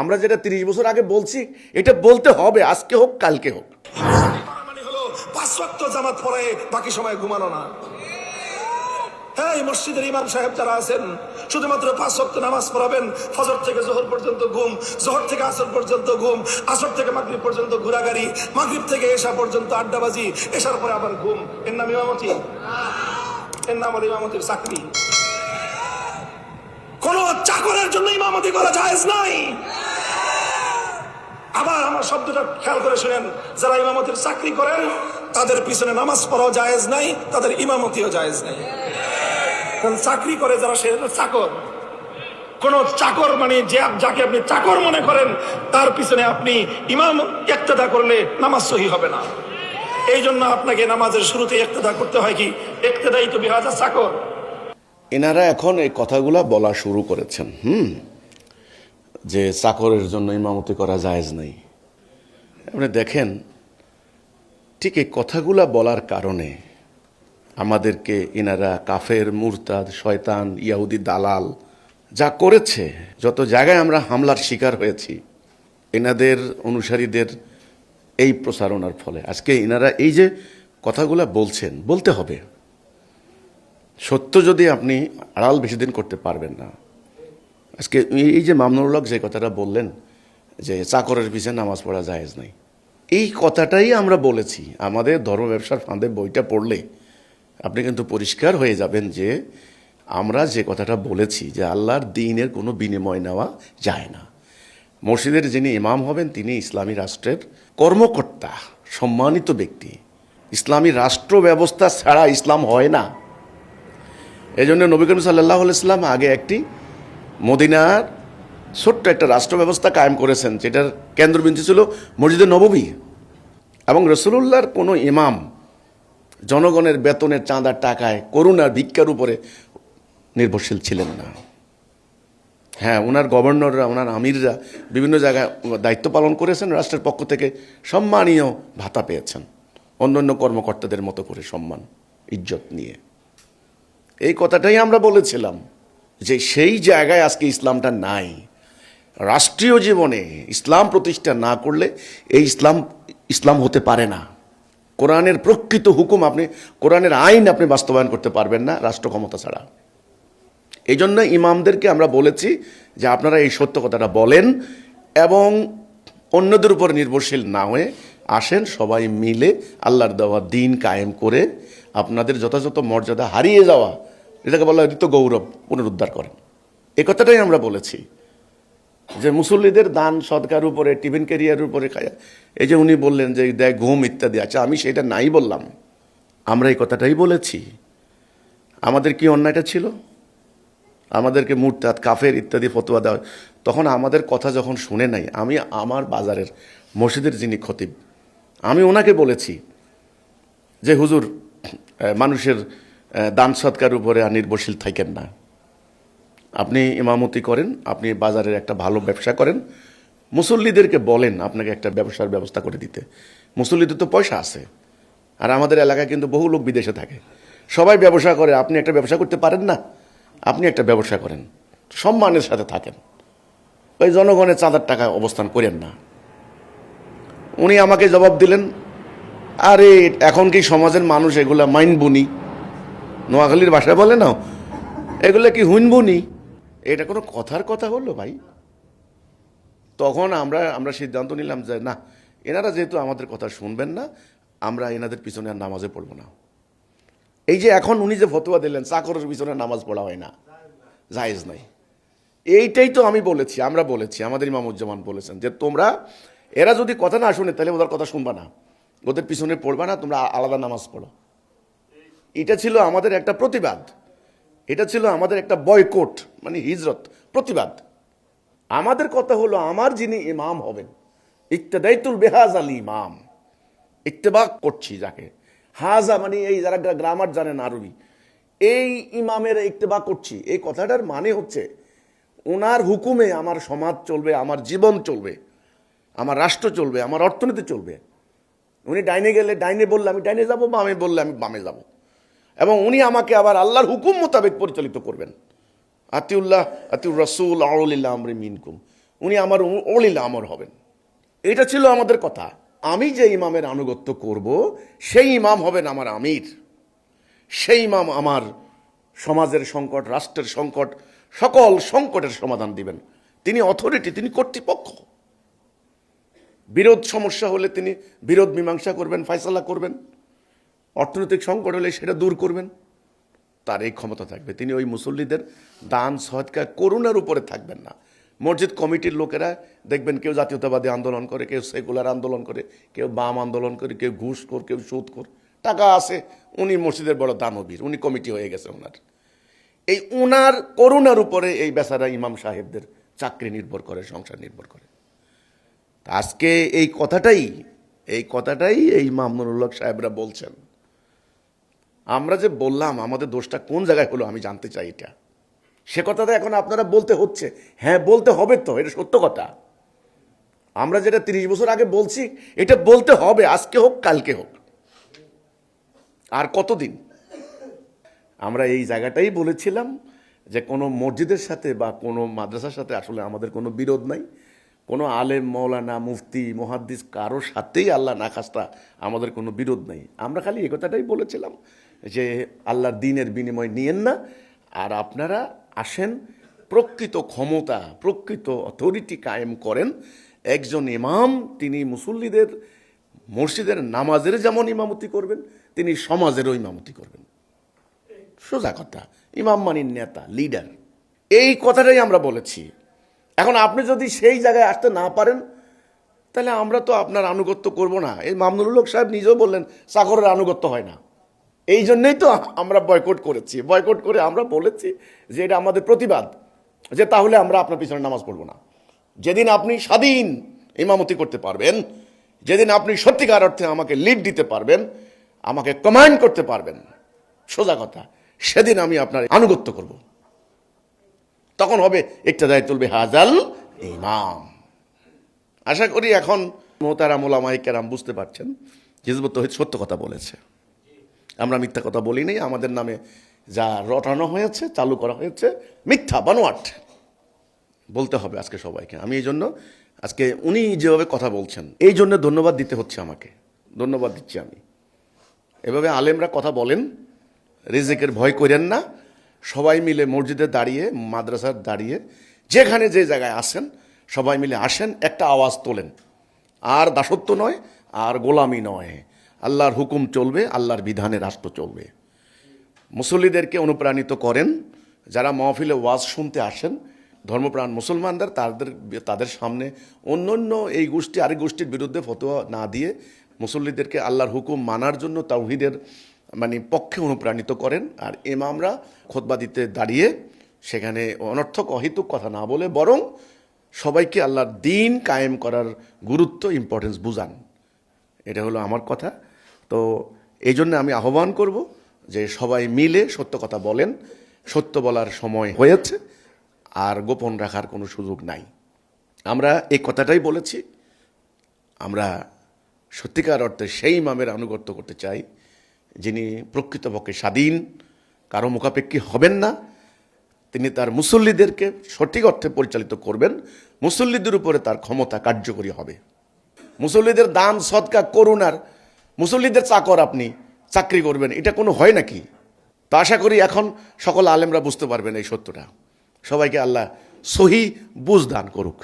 আমরা যেটা 30 বছর আগে বলছি এটা বলতে হবে, আজকে হোক কালকে হোক। মানে হলো 5 ওয়াক্ত জামাত পড়ে বাকি সময় ঘুমানো না। হ্যাঁ, এই মসজিদের ইমাম সাহেব যারা আছেন শুধুমাত্র 5 ওয়াক্ত নামাজ পড়াবেন, ফজর থেকে জোহর পর্যন্ত ঘুম, জোহর থেকে আসর পর্যন্ত ঘুম, আসর থেকে মাগরিব পর্যন্ত ঘোরাঘুরি, মাগরিব থেকে এশা পর্যন্ত আড্ডাবাজি, এশার পরে আবার ঘুম। এর নাম ইমামতি? এর নাম হলো ইমামতির চাকরি। কোন চাকরের জন্য ইমামতি করা জায়েজ নাই। আবার আমার শব্দটা খেয়াল করে শুনেন, যারা ইমামতির চাকরি করেন তাদের পিছনে নামাজ পড়াও জায়েজ নাই, তাদের ইমামতিও জায়েজ নাই। কারণ চাকরি করে যারা, সে চাকর। কোন চাকর মানে যাকে আপনি চাকর মনে করেন তার পিছনে আপনি ইমাম ইক্তেদা করলে নামাজ সহি হবে না। এই জন্য আপনাকে নামাজের শুরুতে ইক্তেদা করতে হয়। কি ইক্তেদাই তো বিহাজা চাকর। এনারা এখন এই কথাগুলা বলা শুরু করেছেন, যে চাকরের জন্য ইমামতি করা জায়েজ নাই। আপনি দেখেন, ঠিক এই কথাগুলা বলার কারণে আমাদেরকে এনারা কাফের, মুরতাদ, শয়তান, ইয়াহুদি দালাল যা করেছে, যত জায়গায় আমরা হামলার শিকার হয়েছি এনাদের অনুসারীদের এই প্রচারণার ফলে। আজকে এনারা এই যে কথাগুলা বলছেন, বলতে হবে। সত্য যদি আপনি আড়াল বেশি দিন করতে পারবেন না। আজকে এই যে মামনুল হক যে কথাটা বললেন যে চাকরের পিছনে নামাজ পড়া জায়েজ নাই, এই কথাটাই আমরা বলেছি। আমাদের ধর্ম ব্যবসার ফাঁদে বইটা পড়লে আপনি কিন্তু পরিষ্কার হয়ে যাবেন যে আমরা যে কথাটা বলেছি যে আল্লাহর দ্বীনের কোনো বিনিময় নেওয়া যায় না। মসজিদের যিনি ইমাম হবেন তিনি ইসলামী রাষ্ট্রের কর্মকর্তা, সম্মানিত ব্যক্তি। ইসলামী রাষ্ট্র ব্যবস্থা ছাড়া ইসলাম হয় না। এই জন্য নবী করিম সাল্লাল্লাহু আলাইহি ওয়াসাল্লাম আগে একটি মদিনার ছোট্ট একটা রাষ্ট্র ব্যবস্থা কায়েম করেছেন, যেটার কেন্দ্রবিন্দু ছিল মসজিদে নববী। এবং রাসূলুল্লাহর কোনো ইমাম জনগণের বেতনের, চাঁদার, টাকায়, করুণার, ভিক্ষার উপরে নির্ভরশীল ছিলেন না। হ্যাঁ, ওনার গভর্নররা, ওনার আমিররা বিভিন্ন জায়গায় দায়িত্ব পালন করেছেন, রাষ্ট্রের পক্ষ থেকে সম্মানীয় ভাতা পেয়েছেন, অন্যান্য কর্মকর্তাদের মতো করে সম্মান ইজ্জত নিয়ে। এই কথাটাই আমরা বলেছিলাম যে সেই জায়গায় আজকে ইসলামটা নাই। রাষ্ট্রীয় জীবনে ইসলাম প্রতিষ্ঠা না করলে এই ইসলাম হতে পারে না। কোরআনের প্রকৃত হুকুম আপনি, কোরআনের আইন আপনি বাস্তবায়ন করতে পারবেন না রাষ্ট্র ক্ষমতা ছাড়া। এই জন্য ইমামদেরকে আমরা বলেছি যে আপনারা এই সত্য কথাটা বলেন এবং অন্যদের উপর নির্ভরশীল না হয়ে আসেন, সবাই মিলে আল্লাহর দেওয়া দ্বীন কায়েম করে আপনাদের যথাযথ মর্যাদা হারিয়ে যাওয়া, এটাকে বলা হয় ঋত গৌরব, পুনরুদ্ধার করেন। এ কথাটাই আমরা বলেছি। যে মুসল্লিদের দান সদকার উপরে, টিফিন ক্যারিয়ারের উপরে খায়, এই যে উনি বললেন যে দেয় ঘুম ইত্যাদি, আচ্ছা আমি সেটা নাই বললাম, আমরা এই কথাটাই বলেছি। আমাদের কি অন্যায়টা ছিল? আমাদেরকে মুরতাদ, কাফের ইত্যাদি ফতোয়া দেওয়া, তখন আমাদের কথা যখন শুনে নাই, আমি আমার বাজারের মসজিদের যিনি খতিব, আমি ওনাকে বলেছি যে হুজুর, মানুষের দান সৎকার উপরে আর নির্ভরশীল থাকেন না, আপনি ইমামতি করেন, আপনি বাজারের একটা ভালো ব্যবসা করেন, মুসল্লিদেরকে বলেন আপনাকে একটা ব্যবসার ব্যবস্থা করে দিতে। মুসল্লিদের তো পয়সা আছে, আর আমাদের এলাকায় কিন্তু বহু লোক বিদেশে থাকে, সবাই ব্যবসা করে, আপনি একটা ব্যবসা করতে পারেন না? আপনি একটা ব্যবসা করেন, সম্মানের সাথে থাকেন, ওই জনগণের চাঁদার টাকা অবস্থান করেন না। উনি আমাকে জবাব দিলেন, আরে এখন কি সমাজের মানুষ এগুলা মাইনবুনি, নোয়াখালীর ভাষায় বলে না, এগুলো কি হুইনবুনি? এটা কোনো কথার কথা হলো ভাই? তখন আমরা সিদ্ধান্ত নিলাম যে না, এনারা যেহেতু আমাদের কথা শুনবেন না, আমরা এনাদের পিছনে আর নামাজে পড়ব না। এই যে এখন উনি যে ফতোয়া দিলেন চাকরের পিছনে নামাজ পড়া হয় না, জায়েজ নাই, এইটাই তো আমি বলেছি, আমরা বলেছি, আমাদের ইমামুজ্জামান বলেছেন যে তোমরা, এরা যদি কথা না শুনে তাহলে ওদের কথা শুনবা না, ওদের পিছনে পড়বা না, তোমরা আলাদা নামাজ পড়ো। এটা ছিল আমাদের একটা প্রতিবাদ, এটা ছিল আমাদের একটা বয়কট, মানে হিজরত, প্রতিবাদ। আমাদের কথা হলো আমার যিনি ইমাম হবেন, ইক্তেদাইতুল বেহাজ আল ইমাম, ইত্তেবা করছি যাকে, হাজা মানে এই যারা গ্রামার জানেন আরবি, এই ইমামের ইত্তেবা করছি, এই কথাটার মানে হচ্ছে ওনার হুকুমে আমার সমাজ চলবে, আমার জীবন চলবে, আমার রাষ্ট্র চলবে, আমার অর্থনীতি চলবে। উনি ডাইনে গেলে ডাইনে বললে আমি ডাইনে যাব, বামে বললে আমি বামে যাব, এবং উনি আমাকে আবার আল্লাহর হুকুম মোতাবেক পরিচালিত করবেন। আতিউল্লাহ আতিউর রাসূল আউলিল্লাহ আমরি মিনকুম, উনি আমার অলিল আমর হবেন। এটা ছিল আমাদের কথা। আমি যে ইমামের আনুগত্য করব সেই ইমাম হবেন আমার আমির, সেই ইমাম আমার সমাজের সংকট, রাষ্ট্রের সংকট, সকল সংকটের সমাধান দিবেন। তিনি অথরিটি, তিনি কর্তৃপক্ষ। বিরোধ সমস্যা হলে তিনি বিরোধ মীমাংসা করবেন, ফয়সালা করবেন। অর্থনৈতিক সংকট হলে সেটা দূর করবেন, তার এই ক্ষমতা থাকবে। তিনি ওই মুসল্লিদের দান সদকা করুণার উপরে থাকবেন না। মসজিদ কমিটির লোকেরা দেখবেন কেউ জাতীয়তাবাদী আন্দোলন করে, কেউ সেকুলার আন্দোলন করে, কেউ বাম আন্দোলন করে, কেউ ঘুষখোর, কেউ সুদখোর। টাকা আছে, উনি মসজিদের বড় দানবীর, উনি কমিটি হয়ে গেছে ওনার। এই ওনার করুণার উপরে এই বেচারা ইমাম সাহেবদের চাকরি নির্ভর করে, সংসার নির্ভর করে। আজকে এই কথাটাই এই মামুনুল হক সাহেবরা বলছেন। আমরা যে বললাম আমাদের দোষটা কোন জায়গায় হলো আমি জানতে চাই। এটা সে কথাটা এখন আপনারা বলতে হচ্ছে। হ্যাঁ, বলতে হবে তো, এটা সত্য কথা। আমরা যেটা 30 বছর আগে বলছি এটা বলতে হবে, আজকে হোক কালকে হোক, আর কতদিন। আমরা এই জায়গাটাই বলেছিলাম যে কোনো মসজিদের সাথে বা কোনো মাদ্রাসার সাথে আসলে আমাদের কোনো বিরোধ নাই। কোনো আলেম, মৌলানা, মুফতি, মুহাদ্দিস কারোর সাথেই আল্লাহ না খাস্তা আমাদের কোনো বিরোধ নেই। আমরা খালি এই কথাটাই বলেছিলাম যে আল্লাহর দ্বীনের বিনিময় নিয়েন না, আর আপনারা আসেন, প্রকৃত ক্ষমতা, প্রকৃত অথরিটি কায়েম করেন। একজন ইমাম, তিনি মুসল্লিদের মসজিদের নামাজের যেমন ইমামতি করবেন, তিনি সমাজেরও ইমামতি করবেন। সোজা কথা। ইমাম মানির নেতা, লিডার, এই কথাটাই আমরা বলেছি। এখন আপনি যদি সেই জায়গায় আসতে না পারেন তাহলে আমরা তো আপনার আনুগত্য করব না। এই মামুনুল হক সাহেব নিজেও বললেন চাকরের আনুগত্য হয় না। এই জন্যই তো আমরা বয়কট করেছি। বয়কট করে আমরা বলেছি যে এটা আমাদের প্রতিবাদ, যে তাহলে আমরা আপনার পিছনে নামাজ পড়ব না। যেদিন আপনি স্বাধীন ইমামতি করতে পারবেন, যেদিন আপনি সত্যিকার অর্থে আমাকে লিড দিতে পারবেন, আমাকে কমান্ড করতে পারবেন, সোজা কথা, সেদিন আমি আপনার আনুগত্য করব। তখন হবে একটা দায় তুলবে হাজাল ইমাম। আশা করি এখন মোহতারাম ওলামায়ে কেরাম বুঝতে পারছেন হিজবুত তাওহীদ সত্য কথা বলেছে। আমরা মিথ্যা কথা বলি নাই। আমাদের নামে যা রটানো হয়েছে, চালু করা হয়েছে, মিথ্যা, বানোয়াট বলতে হবে আজকে সবাইকে। আমি এই জন্য আজকে উনি যেভাবে কথা বলছেন এই জন্য ধন্যবাদ দিতে হচ্ছে আমাকে, ধন্যবাদ দিচ্ছি আমি। এভাবে আলেমরা কথা বলেন, রিজিকের ভয় করেন না। সবাই মিলে মসজিদে দাঁড়িয়ে, মাদ্রাসার দাঁড়িয়ে, যেখানে যে জায়গায় আসেন সবাই মিলে আসেন, একটা আওয়াজ তোলেন। আর দাসত্ব নয়, আর গোলামি নয়। আল্লাহর হুকুম চলবে, আল্লাহর বিধানে রাষ্ট্র চলবে। মুসল্লিদেরকে অনুপ্রাণিত করেন। যারা মাহফিলে ওয়াজ শুনতে আসেন, ধর্মপ্রাণ মুসলমানদের, তাদের সামনে অন্য এই গোষ্ঠী আরেক গোষ্ঠীর বিরুদ্ধে ফতোয়া না দিয়ে মুসল্লিদেরকে আল্লাহর হুকুম মানার জন্য তাওহীদের পক্ষে অনুপ্রাণিত করেন। আর ইমামরা খুতবা দিতে দাঁড়িয়ে সেখানে অনর্থক অহেতুক কথা না বলে বরং সবাইকে আল্লাহর দ্বীন কায়েম করার গুরুত্ব, ইম্পর্টেন্স বুঝান। এটা হলো আমার কথা। তো এই জন্য আমি আহ্বান করব যে সবাই মিলে সত্য কথা বলেন। সত্য বলার সময় হয়েছে, আর গোপন রাখার কোনো সুযোগ নাই। আমরা এই কথাটাই বলেছি। আমরা সত্যিকার অর্থে সেই ইমামের আনুগত্য করতে চাই যিনি প্রকৃতপক্ষে স্বাধীন, কারো মুখাপেক্ষী হবেন না। তিনি তার মুসল্লিদেরকে সঠিক অর্থে পরিচালিত করবেন। মুসল্লিদের উপরে তার ক্ষমতা কার্যকরী হবে। মুসল্লিদের দান সদকা করুণার, মুসল্লিদের চাকর আপনি চাকরি করবেন, এটা কোনো হয় নাকি? তো আশা করি এখন সকল আলেমরা বুঝতে পারবেন এই সত্যটা। সবাইকে আল্লাহ সহি বুঝ দান করুক।